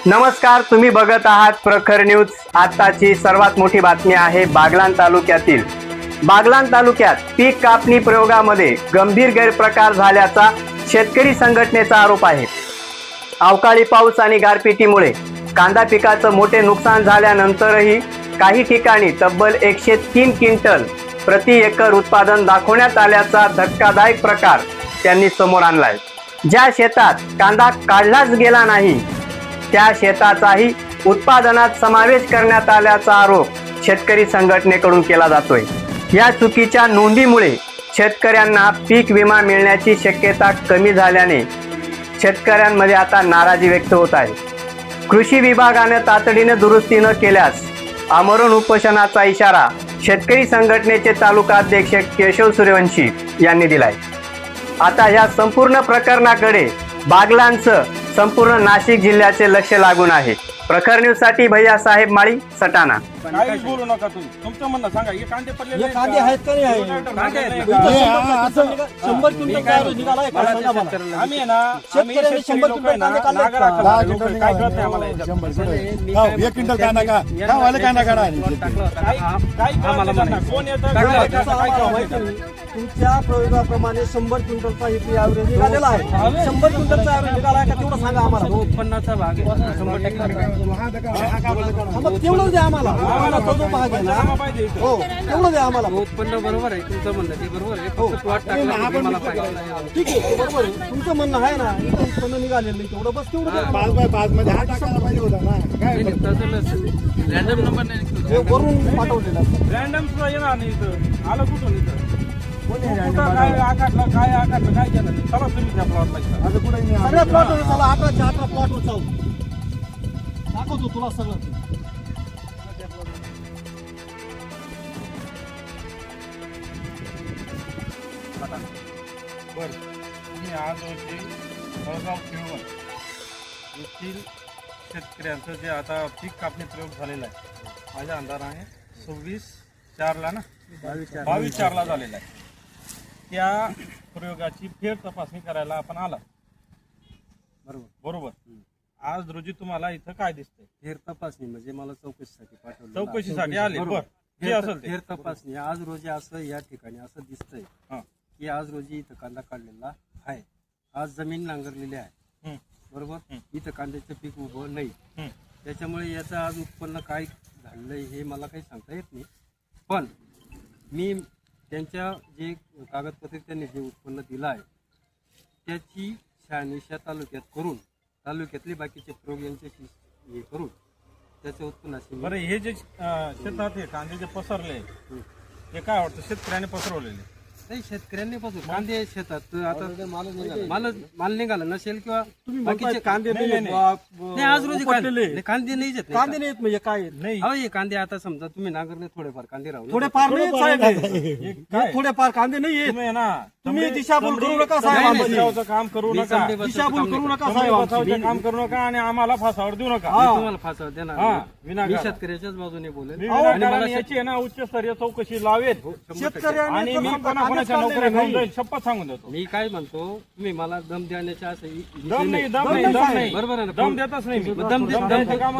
नमस्कार, तुम्ही बघत आहात प्रखर न्यूज। आताची सर्वात मोठी बातमी आहे बागलाण तालुक्यातील। बागलाण तालुक्यात पीक कापणी प्रयोगामध्ये गंभीर गैरप्रकार झाल्याचा शेतकरी संघटनेचा आरोप आहे। अवकाळी पाऊस आणि गारपिटीमुळे कांदा पिकाचं मोठे नुकसान झाल्यानंतरही काही ठिकाणी तब्बल 103 क्विंटल प्रति एकर उत्पादन दाखवण्यात आल्याचा धक्कादायक प्रकार त्यांनी समोर आणलाय। ज्या शेतात कांदा काढलाच गेला नाही त्या शेताचाही उत्पादनात समावेश करण्यात आल्याचा आरोप शेतकरी संघटनेकडून केला जातोय। या चुकीच्या नोंदीमुळे शेतकऱ्यांना पीक विमा मिळण्याची शक्यता कमी झाल्याने शेतकऱ्यांमध्ये आता नाराजी व्यक्त होत आहे। कृषी विभागाने तातडीने दुरुस्ती न केल्यास आमरण उपोषणाचा इशारा शेतकरी संघटनेचे तालुका अध्यक्ष केशव सूर्यवंशी यांनी दिलाय। आता या संपूर्ण प्रकरणाकडे बागलाणचं संपूर्ण नाशिक जिल्ह्याचे लक्ष लागून आहे। प्रखर न्यूज साठी भैया साहेब माळी, सटाणा। काहीच बोलू नका तुम्ही, तुमचं म्हणणं सांगा। हे कांदे पडलेले हे कांदे आहेत का नाही आहे? 100 क्विंटल काय रोज निघालाय का सांगा मला। आम्ही आहे ना, शेतकऱ्यांनी 100 क्विंटल कांदे काढले नागर का? राखा लोक काय कळत नाही आम्हाला। 1 क्विंटल कांदा का वाले कांदा काढा काही कोण येतं काय कळत नाही। तुमच्या प्रयोगाप्रमाणे 100 क्विंटलचा इथे ॲव्हरेज निघालेला आहे। 100 क्विंटलचा ॲव्हरेज निघालाय का तेवढं सांगा आम्हाला। उत्पन्नाचा भाग आहे 100%। मग तेवढं द्या आम्हाला, आम्हाला तो जो भाग आहे ना, हो तेवढं द्या आम्हाला। उत्पन्न बरोबर आहे तुमचं म्हणणं, ते बरोबर आहे। फक्त प्लॉट टाकला मला पाहिजे। ठीक आहे, ते बरोबर आहे तुमचं म्हणणं आहे ना। इथं उत्पन्न निघालेलं नाही तेवढं, बस तेवढं द्या। 5x5 मध्ये हा टाकायला पाहिजे होता ना। काय रॅन्डम नंबर नाही हे वरून पाठवलेलं असतं। रॅन्डम सुद्धा येणार नाही इथं। आलं कुठून इथं? काय आकाटलं काय केलं? चला तुम्ही त्या प्लॉटला सगळ्या प्लॉटवर चला, 18च्या 18 प्लॉटवर चालू दाखवतो तुला सगळं। बर, मी आज रोजी जळगाव किळवण येथील शेतकऱ्यांचं जे आता पीक कापणी प्रयोग झालेला आहे, माझा अंदाज आहे 26/4 ना, 22/4 झालेला आहे। त्या प्रयोगाची फेर तपासणी करायला आपण आला, बरोबर। आज रोजी तुम्हाला इथं काय दिसतंय? फेर तपासणी म्हणजे मला चौकशीसाठी पाठवलं। चौकशीसाठी आले, बर जे असेल ते फेर तपासणी आज रोजी असं या ठिकाणी असं दिसतंय की आज रोजी इथं कांदा काढलेला आहे, आज जमीन नांगरलेली आहे, बरोबर। इथं कांद्याचं पीक उभं नाही, त्याच्यामुळे याचं आज उत्पन्न काय झालंय हे मला काही सांगता येत नाही। पण मी त्यांच्या जे कागदपत्रे त्यांनी जे उत्पन्न दिलं आहे त्याची शहानिशा तालुक्यात करून तालुक्यातले बाकीचे प्रयोग यांच्याशी हे करून त्याच्या उत्पन्नाशी। बरं, हे जे शेतात हे कांदे जे पसरले हे काय वाटतं शेतकऱ्याने पसरवलेले? नाही, शेतकऱ्यांनी पासून कांदे शेतात आता माल निघाला नसेल किंवा बाकीचे कांदे नाही, आज रोजी कांदे नाही येत। कांदे नाहीत म्हणजे काय नाही, हो, हे कांदे आता समजा तुम्ही नांगरले थोडेफार कांदे राहून थोडेफार नाही साहेब, हे थोडेफार कांदे नाही येत। तुम्ही ना तुम्ही दिशाभूल करू नका साहेब, आमची दिशाभूलचं काम करू नका, दिशाभूल करू नका तुम्ही साहेब, फसवायचं काम करू नका आणि आम्हाला फासावर देऊ नका। मी तुम्हाला फासावर देणार हा, नाही। मी विनाकारण शेतकऱ्याच्याच बाजूने बोलेल मी आणि विनाकारण मला याची आहे ना उच्चस्तरीय चौकशी लावेल शेतकऱ्यांनी आणि तर मी समजा कोणाकोणाच्या कांदेच नोकऱ्या काढलेले घेऊन जाईल, शपथ सांगून देतो। मी काय म्हणतो, तुम्ही मला दम देण्याच्या असं दम नाही, दम नाही, दम नाही, बरोबर आहे ना? दम देतच नाही मी। दम द्यायचं काम